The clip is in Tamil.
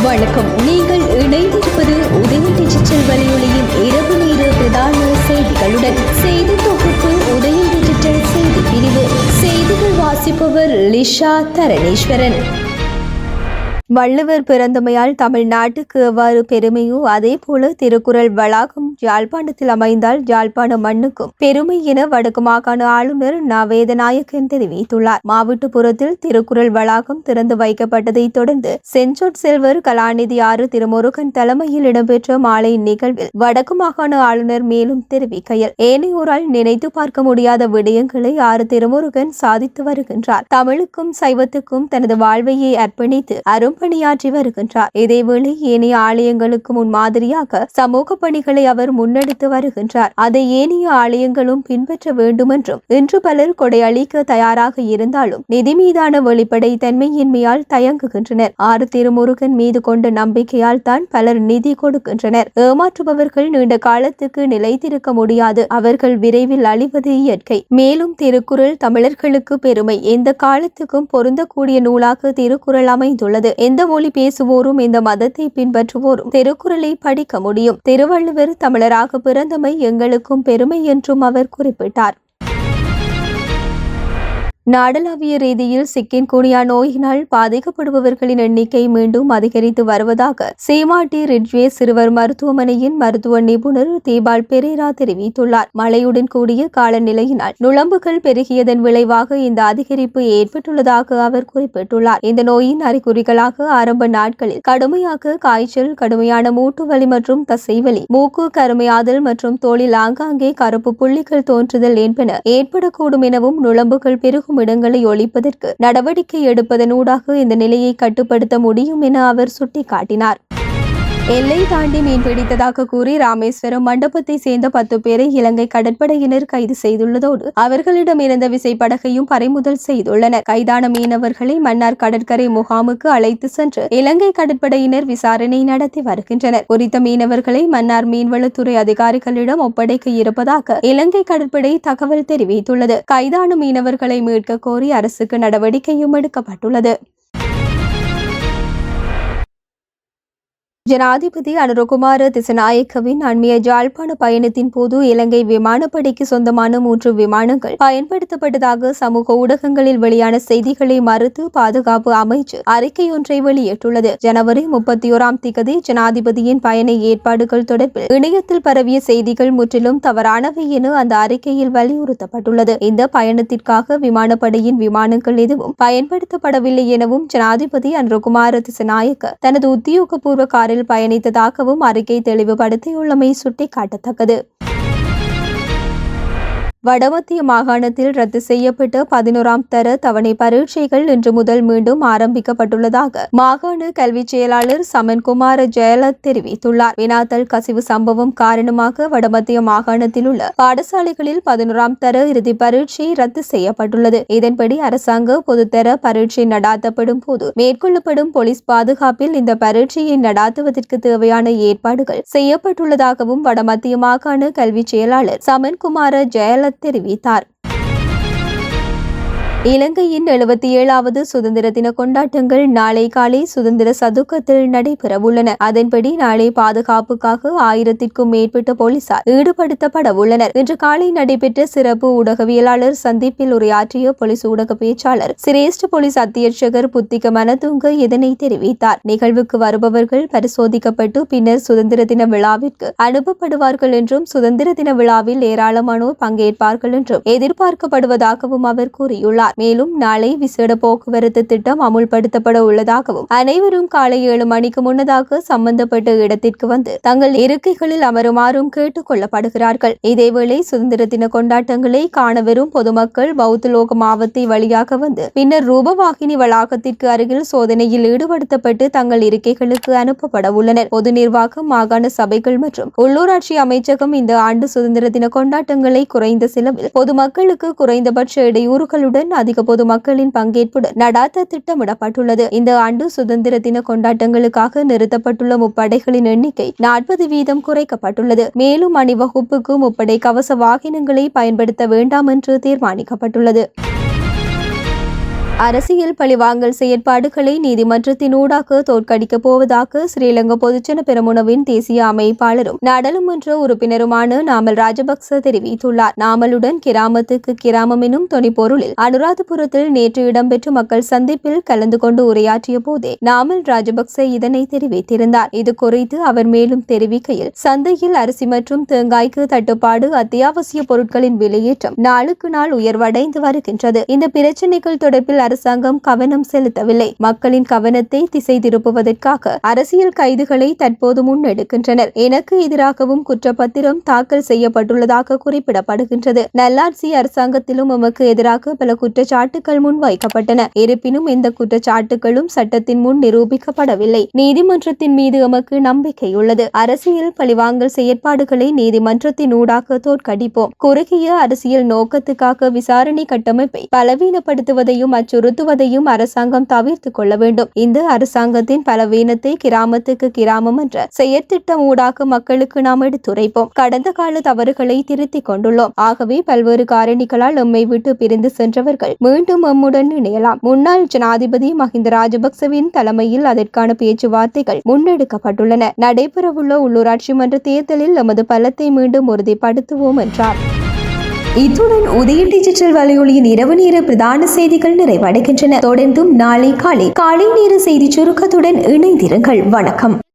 வணக்கம். நீங்கள் இணைந்திருப்பது உதயம் டிஜிட்டல் வலையொலியின் இரவு நேர பிரதான செய்திகளுடன். செய்தி தொகுப்பு உதயம் டிஜிட்டல் செய்தி பிரிவு. செய்திகள் வாசிப்பவர் லிஷா தரணேஸ்வரன். வள்ளுவர் பிறந்தமையால் தமிழ்நாட்டுக்கு எவ்வாறு பெருமையோ அதேபோல திருக்குறள் வளாகம் யாழ்ப்பாணத்தில் அமைந்தால் யாழ்ப்பாண மண்ணுக்கும் பெருமை என வடக்கு மாகாண ஆளுநர் ந. வேதநாயகன் தெரிவித்துள்ளார். மாவட்டபுரத்தில் திருக்குறள் வளாகம் திறந்து வைக்கப்பட்டதை தொடர்ந்து செஞ்சொற் செல்வர் கலாநிதி ஆறு திருமுருகன் தலைமையில் இடம்பெற்ற மாலை நிகழ்வில் வடக்கு மாகாண ஆளுநர் மேலும் தெரிவிக்கையில், ஏனையோரால் நினைத்து பார்க்க முடியாத விடயங்களை ஆறு திருமுருகன் சாதித்து வருகின்றார். தமிழுக்கும் சைவத்துக்கும் தனது வாழ்வையை அர்ப்பணித்து பணியாற்றி வருகின்றார். இதேவேளை ஏனைய ஆலயங்களுக்கு முன்மாதிரியாக சமூக பணிகளை அவர் முன்னெடுத்து வருகின்றார். அதை ஏனைய ஆலயங்களும் பின்பற்ற வேண்டும் என்றும், இன்று பலர் கொடை அளிக்க தயாராக இருந்தாலும் நிதி மீதான வெளிப்படை தன்மையின்மையால் தயங்குகின்றனர். ஆறு திருமுருகன் மீது கொண்ட நம்பிக்கையால் தான் பலர் நிதி கொடுக்கின்றனர். ஏமாற்றுபவர்கள் நீண்ட காலத்துக்கு நிலைத்திருக்க முடியாது. அவர்கள் விரைவில் அழிவது இயற்கை. மேலும் திருக்குறள் தமிழர்களுக்கு பெருமை. எந்த காலத்துக்கும் பொருந்தக்கூடிய நூலாக திருக்குறள் அமைந்துள்ளது. எந்த மொழி பேசுவோரும் எந்த மதத்தை பின்பற்றுவோரும் திருக்குறளை படிக்க முடியும். திருவள்ளுவர் தமிழராக பிறந்தமை எங்களுக்கும் பெருமை என்றும் அவர் குறிப்பிட்டார். நாடளாவிய ரீதியில் சிக்கின்குனியா நோயினால் பாதிக்கப்படுபவர்களின் எண்ணிக்கை மீண்டும் அதிகரித்து வருவதாக சீமாட்டி ரிட்ஜ்வே சிறுவர் மருத்துவமனையின் மருத்துவ நிபுணர் தீபால் பெரேரா தெரிவித்துள்ளார். மழையுடன் கூடிய காலநிலையினால் நுளம்புகள் பெருகியதன் விளைவாக இந்த அதிகரிப்பு ஏற்பட்டுள்ளதாக அவர் குறிப்பிட்டுள்ளார். இந்த நோயின் அறிகுறிகளாக ஆரம்ப நாட்களில் கடுமையாக காய்ச்சல், கடுமையான மூட்டு வலி மற்றும் தசைவலி, மூக்கு கருமையாதல் மற்றும் தோலில் ஆங்காங்கே கருப்பு புள்ளிகள் தோன்றுதல் என்பன ஏற்படக்கூடும் எனவும், நுளம்புகள் பெருகும் இடங்களை ஒழிப்பதற்கு நடவடிக்கை எடுப்பதனூடாக இந்த நிலையை கட்டுப்படுத்த முடியும் என அவர் சுட்டிக்காட்டினார். எல்லை தாண்டி மீன்பிடித்ததாக கூறி ராமேஸ்வரம் மண்டபத்தை சேர்ந்த 10 பேரை இலங்கை கடற்படையினர் கைது செய்துள்ளதோடு அவர்களிடம் இருந்த விசைப்படகையும் பறிமுதல் செய்துள்ளனர். கைதான மீனவர்களை மன்னார் கடற்கரை முகாமுக்கு அழைத்து சென்று இலங்கை கடற்படையினர் விசாரணை நடத்தி வருகின்றனர். குறித்த மீனவர்களை மன்னார் மீன்வளத்துறை அதிகாரிகளிடம் ஒப்படைக்க இருப்பதாக இலங்கை கடற்படை தகவல் தெரிவித்துள்ளது. கைதான மீனவர்களை மீட்க கோரி அரசுக்கு நடவடிக்கையும் எடுக்கப்பட்டுள்ளது. ஜனாதிபதி அனுரகுமார திசநாயக்கவின் அண்மைய யாழ்ப்பாண பயணத்தின் போது இலங்கை விமானப்படைக்கு சொந்தமான 3 விமானங்கள் பயன்படுத்தப்பட்டதாக சமூக ஊடகங்களில் வெளியான செய்திகளை மறுத்து பாதுகாப்பு அமைச்சு அறிக்கையொன்றை வெளியிட்டுள்ளது. ஜனவரி 31 ஜனாதிபதியின் பயண ஏற்பாடுகள் தொடர்பில் இணையத்தில் பரவிய செய்திகள் முற்றிலும் தவறானவை என அந்த அறிக்கையில் வலியுறுத்தப்பட்டுள்ளது. இந்த பயணத்திற்காக விமானப்படையின் விமானங்கள் எதுவும் பயன்படுத்தப்படவில்லை எனவும் ஜனாதிபதி அனுரகுமார திசநாயக்க தனது உத்தியோகபூர்வ பயணித்ததாகவும் அறிக்கை தெளிவுபடுத்தியுள்ளமை சுட்டிக்காட்டத்தக்கது. வடமத்திய மாகாணத்தில் ரத்து செய்யப்பட்ட 11ஆம் தர தவணை பரீட்சைகள் இன்று முதல் மீண்டும் ஆரம்பிக்கப்பட்டுள்ளதாக மாகாண கல்வி செயலாளர் சமன்குமார ஜெயலத் தெரிவித்துள்ளார். வினாத்தல் கசிவு சம்பவம் காரணமாக வடமத்திய மாகாணத்தில் உள்ள பாடசாலைகளில் 11ஆம் தர இறுதி பரீட்சை ரத்து செய்யப்பட்டுள்ளது. இதன்படி அரசாங்க பொதுத்தர பரீட்சை நடாத்தப்படும் போது மேற்கொள்ளப்படும் போலீஸ் பாதுகாப்பில் இந்த பரீட்சையை நடாத்துவதற்கு தேவையான ஏற்பாடுகள் செய்யப்பட்டுள்ளதாகவும் வடமத்திய மாகாண கல்வி செயலாளர் சமன்குமார ஜெயலத் தெரிவித்தார். இலங்கையின் 77வது சுதந்திர தின கொண்டாட்டங்கள் நாளை காலை சுதந்திர சதுக்கத்தில் நடைபெறவுள்ளன. அதன்படி நாளை பாதுகாப்புக்காக 1000க்கும் மேற்பட்ட போலீசார் ஈடுபடுத்தப்பட உள்ளனர். இன்று காலை நடைபெற்ற சிறப்பு ஊடகவியலாளர் சந்திப்பில் உரையாற்றிய போலீஸ் ஊடக பேச்சாளர் சிரேஷ்ட போலீஸ் அத்தியட்சகர் புத்திக மனதுங்க இதனை தெரிவித்தார். நிகழ்வுக்கு வருபவர்கள் பரிசோதிக்கப்பட்டு பின்னர் சுதந்திர தின விழாவிற்கு அனுப்பப்படுவார்கள் என்றும், சுதந்திர தின விழாவில் ஏராளமானோர் பங்கேற்பார்கள் என்றும் எதிர்பார்க்கப்படுவதாகவும் அவர் கூறியுள்ளார். மேலும் நாளை விசேட போக்குவரத்து திட்டம் அமுல்படுத்தப்பட உள்ளதாகவும், அனைவரும் காலை 7 மணிக்கு முன்னதாக சம்பந்தப்பட்ட இடத்திற்கு வந்து தங்கள் இருக்கைகளில் அமருமாறும் கேட்டுக் கொள்ளப்படுகிறார்கள். இதேவேளை சுதந்திர தின கொண்டாட்டங்களை காணவரும் பொதுமக்கள் பௌத்தலோக மாவத்தை வழியாக வந்து பின்னர் ரூபவாகினி வளாகத்திற்கு அருகில் சோதனையில் ஈடுபடுத்தப்பட்டு தங்கள் இருக்கைகளுக்கு அனுப்பப்பட உள்ளனர். பொது நிர்வாகம், மாகாண சபைகள் மற்றும் உள்ளூராட்சி அமைச்சகம் இந்த ஆண்டு சுதந்திர தின கொண்டாட்டங்களை குறைந்த செலவில் பொதுமக்களுக்கு குறைந்தபட்ச இடையூறுகளுடன் அதிக பொதுமக்களின் பங்கேற்புடன் நடாத்த திட்டமிடப்பட்டுள்ளது. இந்த ஆண்டு சுதந்திர தின கொண்டாட்டங்களுக்காக நிறுத்தப்பட்டுள்ள முப்படைகளின் எண்ணிக்கை 40% குறைக்கப்பட்டுள்ளது. மேலும் அணிவகுப்புக்கு முப்படை கவச வாகனங்களை பயன்படுத்த வேண்டாம் என்று தீர்மானிக்கப்பட்டுள்ளது. அரசியல் பழிவாங்கல் செயற்பாடுகளை நீதிமன்றத்தினூடாக தோற்கடிக்கப் போவதாக ஸ்ரீலங்கா பொதுஜன பெரமுனவின் தேசிய அமைப்பாளரும் நாடாளுமன்ற உறுப்பினருமான நாமல் ராஜபக்ச தெரிவித்துள்ளார். நாமலுடன் கிராமத்துக்கு கிராமம் எனும் தொனிப்பொருளில் அனுராதபுரத்தில் நேற்று இடம்பெற்ற மக்கள் சந்திப்பில் கலந்து கொண்டு உரையாற்றிய போதே நாமல் ராஜபக்ச இதனை தெரிவித்திருந்தார். இது குறித்து அவர் மேலும் தெரிவிக்கையில், சந்தையில் அரிசி மற்றும் தேங்காய்க்கு தட்டுப்பாடு, அத்தியாவசிய பொருட்களின் விலையேற்றம் நாளுக்கு நாள் உயர்வடைந்து வருகின்றது. இந்த பிரச்சினைகள் தொடர்பில் அரசாங்கம் கவனம் செலுத்தவில்லை. மக்களின் கவனத்தை திசை திருப்புவதற்காக அரசியல் கைதுகளை தற்போது முன்னெடுக்கின்றனர். எனக்கு எதிராகவும் குற்றப்பத்திரம் தாக்கல் செய்யப்பட்டுள்ளதாக குறிப்பிடப்படுகின்றது. நல்லாட்சி அரசாங்கத்திலும் எமக்கு எதிராக பல குற்றச்சாட்டுகள் முன்வைக்கப்பட்டன. இருப்பினும் இந்த குற்றச்சாட்டுகளும் சட்டத்தின் முன் நிரூபிக்கப்படவில்லை. நீதிமன்றத்தின் மீது எமக்கு நம்பிக்கையுள்ளது. அரசியல் பழிவாங்கல் செயற்பாடுகளை நீதிமன்றத்தின் ஊடாக தோற்கடிப்போம். குறுகிய அரசியல் நோக்கத்துக்காக விசாரணை கட்டமைப்பை பலவீனப்படுத்துவதையும் அச்சுறுத்துவதையும் அரசாங்கம் தவிர்த்துக் கொள்ள வேண்டும். இந்த அரசாங்கத்தின் பலவீனத்தை கிராமத்துக்கு கிராமம் என்ற செயற்திட்டம் ஊடாக மக்களுக்கு நாம் எடுத்துரைப்போம். கடந்த கால தவறுகளை திருத்திக் கொண்டுள்ளோம். ஆகவே பல்வேறு காரணிகளால் எம்மை விட்டு பிரிந்து சென்றவர்கள் மீண்டும் எம்முடன் இணையலாம். முன்னாள் ஜனாதிபதி மஹிந்த ராஜபக்சவின் தலைமையில் அதற்கான பேச்சுவார்த்தைகள் முன்னெடுக்கப்பட்டுள்ளன. நடைபெறவுள்ள உள்ளூராட்சி மன்ற தேர்தலில் எமது பலத்தை மீண்டும் உறுதிப்படுத்துவோம் என்றார். இத்துடன் உதய டிஜிட்டல் வலையொலியின் இரவு நேர பிரதான செய்திகள் நிறைவடைகின்றன. தொடர்ந்தும் நாளை காலை நேர செய்தி சுருக்கத்துடன் இணைந்திருங்கள். வணக்கம்.